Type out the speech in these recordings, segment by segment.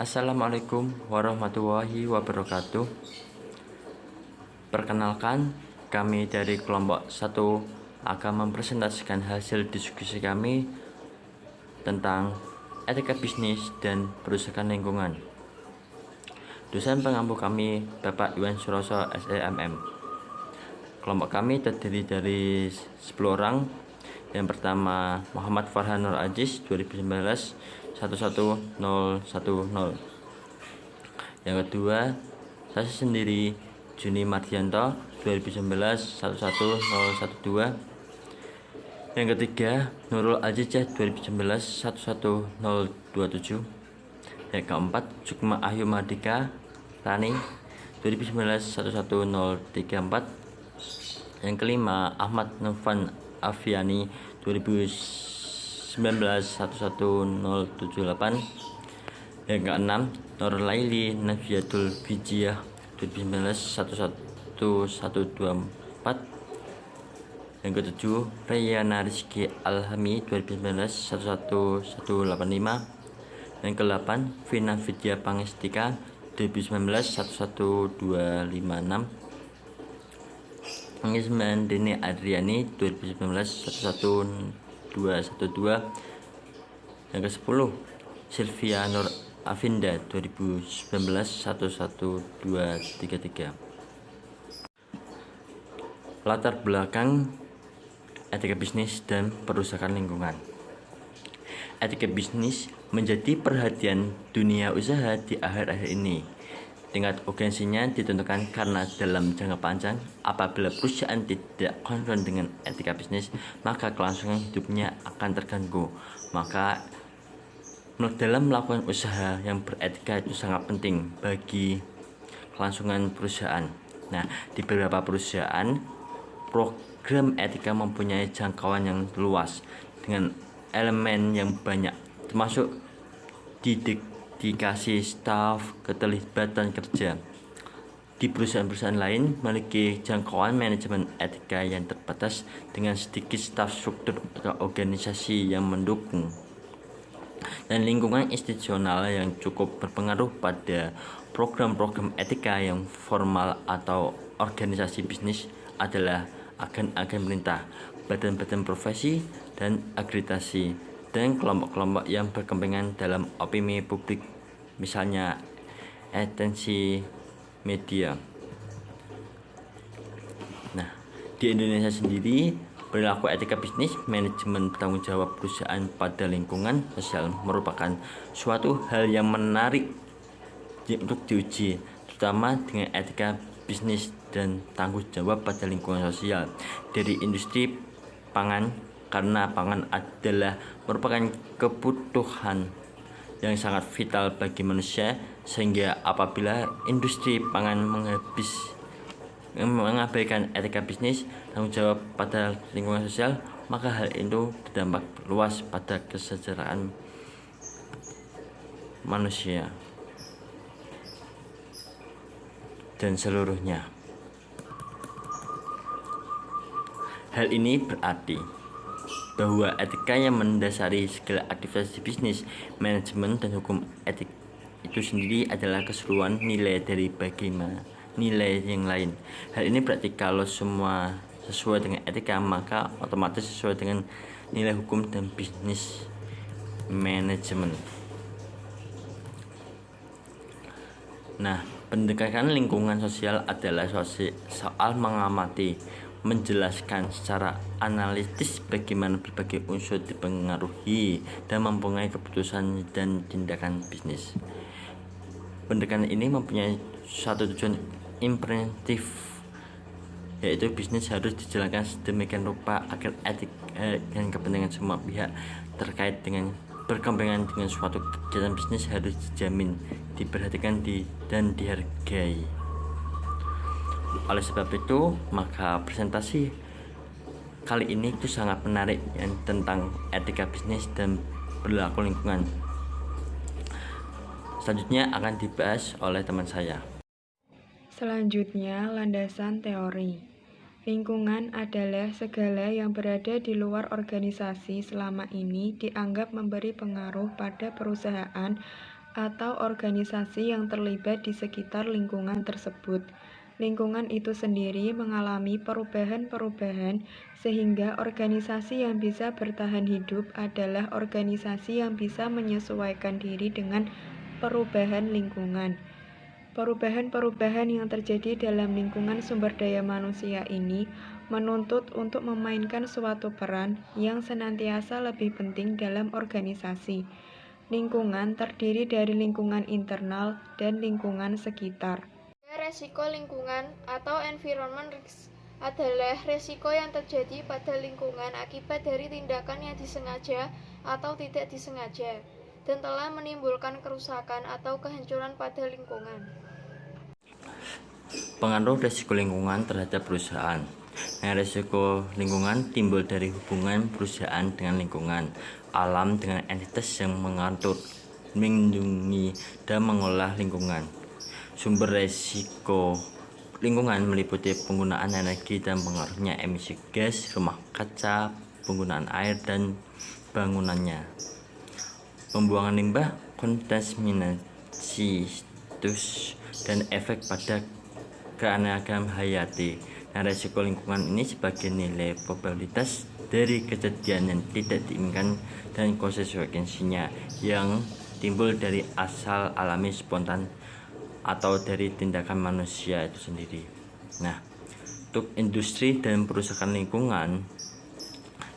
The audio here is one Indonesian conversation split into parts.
Assalamualaikum warahmatullahi wabarakatuh. Perkenalkan, kami dari kelompok 1 akan mempresentasikan hasil diskusi kami tentang etika bisnis dan perusahaan lingkungan. Dosen pengampu kami Bapak Iwan Suroso SEMM. Kelompok kami terdiri dari 10 orang. Yang pertama Muhammad Farhan Nur Aziz 2019 11010. Yang kedua saya sendiri Juni Mardianto 2019 11012. Yang ketiga Nurul Azizah 2019 11027. Yang keempat Sukma Ahyu Mardika Rani 2019 11034. Yang kelima Ahmad Novan Afiani 2019 11078. Yang keenam Nur Laili Nafiatul Fijiah 2019 11124. Yang ketujuh Rayana Rizky Alhami 2019 11185. Yang ke-8 Vina Vidya Pangestika 2019 11256. Yang ke-9 Dini Adriani 2019 11212. Yang ke-10 Sylvia Nur Avinda 2019 11233. Latar belakang etika bisnis dan perusahaan lingkungan. Etika bisnis menjadi perhatian dunia usaha di akhir-akhir ini. Tingkat urgensinya ditentukan karena dalam jangka panjang, apabila perusahaan tidak konsen dengan etika bisnis, maka kelangsungan hidupnya akan terganggu. Maka dalam melakukan usaha yang beretika itu sangat penting bagi kelangsungan perusahaan. Nah, di beberapa perusahaan, program etika mempunyai jangkauan yang luas dengan elemen yang banyak, termasuk dedikasi staf, keterlibatan kerja. Di perusahaan-perusahaan lain memiliki jangkauan manajemen etika yang terbatas dengan sedikit staf, struktur atau organisasi yang mendukung, dan lingkungan institusional yang cukup berpengaruh pada program-program etika yang formal atau organisasi bisnis adalah agen-agen pemerintah, badan-badan profesi dan akreditasi, dan kelompok-kelompok yang berkepentingan dalam opini publik, misalnya atensi media. Nah, di Indonesia sendiri, perilaku etika bisnis, manajemen bertanggung jawab perusahaan pada lingkungan sosial merupakan suatu hal yang menarik untuk diuji, terutama dengan etika bisnis dan tanggung jawab pada lingkungan sosial dari industri pangan, karena pangan adalah merupakan kebutuhan yang sangat vital bagi manusia, sehingga apabila industri pangan mengabaikan etika bisnis, tanggung jawab pada lingkungan sosial, maka hal itu berdampak luas pada kesejahteraan manusia dan seluruhnya. Hal ini berarti bahwa etika yang mendasari segala aktivitas bisnis, manajemen, dan hukum etik itu sendiri adalah keseluruhan nilai dari bagaimana nilai yang lain. Hal ini berarti kalau semua sesuai dengan etika, maka otomatis sesuai dengan nilai hukum dan bisnis manajemen. Nah, pendekatan lingkungan sosial adalah soal mengamati, menjelaskan secara analitis bagaimana berbagai unsur dipengaruhi dan mempengaruhi keputusan dan tindakan bisnis. Pendekatan ini mempunyai satu tujuan imperatif, yaitu bisnis harus dijalankan sedemikian rupa agar etik dan kepentingan semua pihak terkait dengan berkepentingan dengan suatu kegiatan bisnis harus dijamin, diperhatikan dan dihargai. Oleh sebab itu, maka presentasi kali ini itu sangat menarik yang tentang etika bisnis dan perilaku lingkungan. Selanjutnya akan dibahas oleh teman saya. Selanjutnya, landasan teori. Lingkungan adalah segala yang berada di luar organisasi selama ini dianggap memberi pengaruh pada perusahaan atau organisasi yang terlibat di sekitar lingkungan tersebut. Lingkungan itu sendiri mengalami perubahan-perubahan sehingga organisasi yang bisa bertahan hidup adalah organisasi yang bisa menyesuaikan diri dengan perubahan lingkungan. Perubahan-perubahan yang terjadi dalam lingkungan sumber daya manusia ini menuntut untuk memainkan suatu peran yang senantiasa lebih penting dalam organisasi. Lingkungan terdiri dari lingkungan internal dan lingkungan sekitar. Resiko lingkungan atau environment risk adalah resiko yang terjadi pada lingkungan akibat dari tindakan yang disengaja atau tidak disengaja dan telah menimbulkan kerusakan atau kehancuran pada lingkungan. Pengaruh resiko lingkungan terhadap perusahaan. Nah, resiko lingkungan timbul dari hubungan perusahaan dengan lingkungan, alam dengan entitas yang mengatur, melindungi, dan mengolah lingkungan. Sumber resiko lingkungan meliputi penggunaan energi dan pengaruhnya emisi gas rumah kaca, penggunaan air dan bangunannya, pembuangan limbah, kontaminasi dan efek pada keanekaragaman hayati. Nah, resiko lingkungan ini sebagai nilai probabilitas dari kejadian yang tidak diinginkan dan konsekuensinya yang timbul dari asal alami spontan atau dari tindakan manusia itu sendiri. Nah, untuk industri dan perusahaan lingkungan,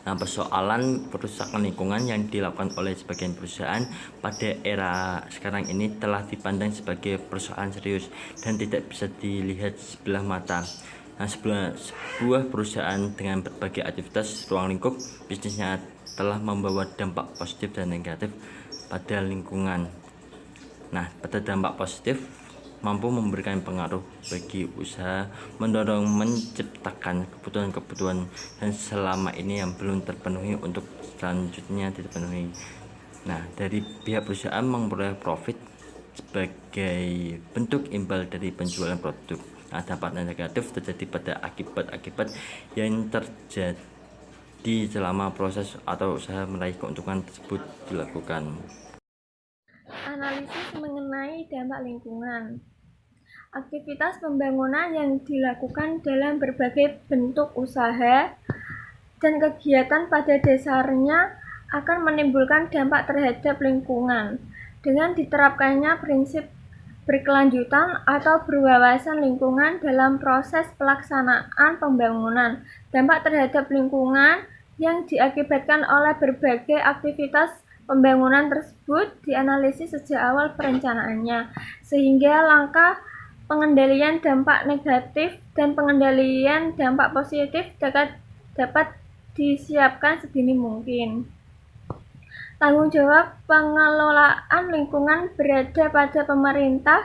persoalan perusahaan lingkungan yang dilakukan oleh sebagian perusahaan pada era sekarang ini telah dipandang sebagai persoalan serius dan tidak bisa dilihat sebelah mata. Nah, sebuah perusahaan dengan berbagai aktivitas ruang lingkup bisnisnya telah membawa dampak positif dan negatif pada lingkungan. Nah, pada dampak positif mampu memberikan pengaruh bagi usaha, mendorong menciptakan kebutuhan-kebutuhan dan selama ini yang belum terpenuhi untuk selanjutnya dipenuhi. Nah, dari pihak perusahaan memperoleh profit sebagai bentuk imbal dari penjualan produk. Nah, dampak negatif terjadi pada akibat-akibat yang terjadi selama proses atau usaha meraih keuntungan tersebut dilakukan. Analisis mengenai dampak lingkungan. Aktivitas pembangunan yang dilakukan dalam berbagai bentuk usaha dan kegiatan pada dasarnya akan menimbulkan dampak terhadap lingkungan dengan diterapkannya prinsip berkelanjutan atau berwawasan lingkungan dalam proses pelaksanaan pembangunan. Dampak terhadap lingkungan yang diakibatkan oleh berbagai aktivitas pembangunan tersebut dianalisis sejak awal perencanaannya, sehingga langkah pengendalian dampak negatif dan pengendalian dampak positif dapat disiapkan sedini mungkin. Tanggung jawab pengelolaan lingkungan berada pada pemerintah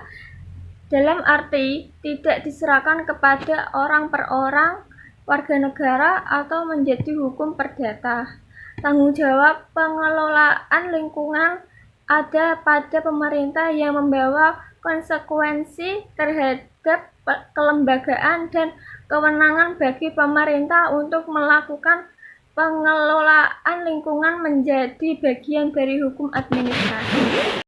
dalam arti tidak diserahkan kepada orang per orang, warga negara, atau menjadi hukum perdata. Tanggung jawab pengelolaan lingkungan ada pada pemerintah yang membawa konsekuensi terhadap kelembagaan dan kewenangan bagi pemerintah untuk melakukan pengelolaan lingkungan menjadi bagian dari hukum administrasi.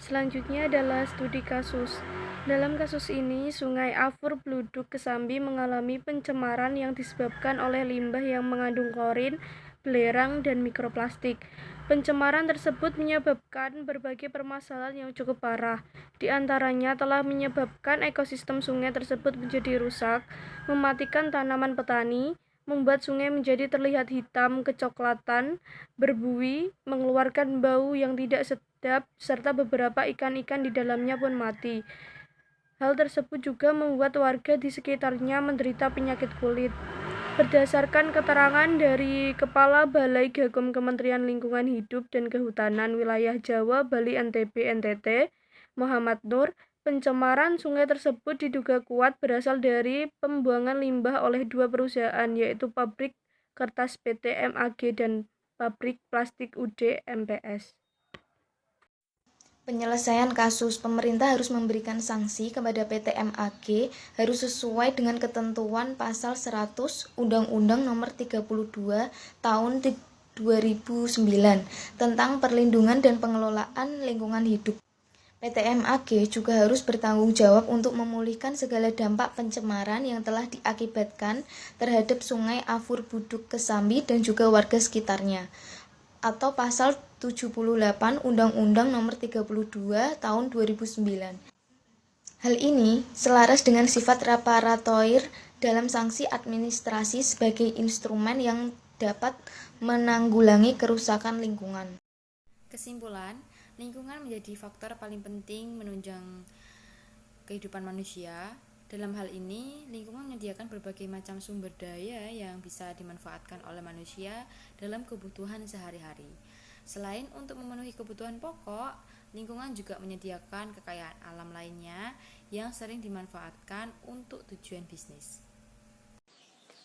Selanjutnya adalah studi kasus. Dalam kasus ini, Sungai Afur Bluduk Kesambi mengalami pencemaran yang disebabkan oleh limbah yang mengandung klorin, belerang, dan mikroplastik. Pencemaran tersebut menyebabkan berbagai permasalahan yang cukup parah. Di antaranya telah menyebabkan ekosistem sungai tersebut menjadi rusak, mematikan tanaman petani, membuat sungai menjadi terlihat hitam kecoklatan, berbuih, mengeluarkan bau yang tidak sedap, serta beberapa ikan-ikan di dalamnya pun mati. Hal tersebut juga membuat warga di sekitarnya menderita penyakit kulit. Berdasarkan keterangan dari Kepala Balai Gakum Kementerian Lingkungan Hidup dan Kehutanan Wilayah Jawa, Bali, NTB, NTT, Muhammad Nur, pencemaran sungai tersebut diduga kuat berasal dari pembuangan limbah oleh dua perusahaan, yaitu pabrik kertas PT MAG dan pabrik plastik UD MPS. Penyelesaian kasus, pemerintah harus memberikan sanksi kepada PT MAG harus sesuai dengan ketentuan pasal 100 Undang-Undang Nomor 32 Tahun 2009 tentang perlindungan dan pengelolaan lingkungan hidup. PTMAG juga harus bertanggung jawab untuk memulihkan segala dampak pencemaran yang telah diakibatkan terhadap Sungai Afur Buduk Kesambi dan juga warga sekitarnya, atau pasal 78 Undang-Undang Nomor 32 Tahun 2009. Hal ini selaras dengan sifat reparatoir dalam sanksi administrasi sebagai instrumen yang dapat menanggulangi kerusakan lingkungan. Kesimpulan, lingkungan menjadi faktor paling penting menunjang kehidupan manusia. Dalam hal ini, lingkungan menyediakan berbagai macam sumber daya yang bisa dimanfaatkan oleh manusia dalam kebutuhan sehari-hari. Selain untuk memenuhi kebutuhan pokok, lingkungan juga menyediakan kekayaan alam lainnya yang sering dimanfaatkan untuk tujuan bisnis.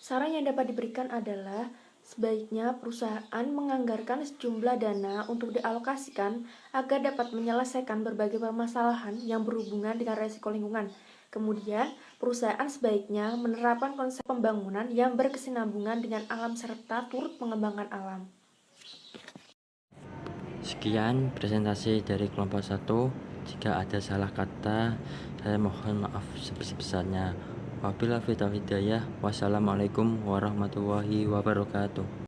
Saran yang dapat diberikan adalah sebaiknya perusahaan menganggarkan sejumlah dana untuk dialokasikan agar dapat menyelesaikan berbagai permasalahan yang berhubungan dengan resiko lingkungan. Kemudian, perusahaan sebaiknya menerapkan konsep pembangunan yang berkesinambungan dengan alam serta turut mengembangkan alam. Sekian presentasi dari kelompok 1. Jika ada salah kata, saya mohon maaf sebesar-besarnya. Wabillahi taufiq hidayah. Wassalamualaikum warahmatullahi wabarakatuh.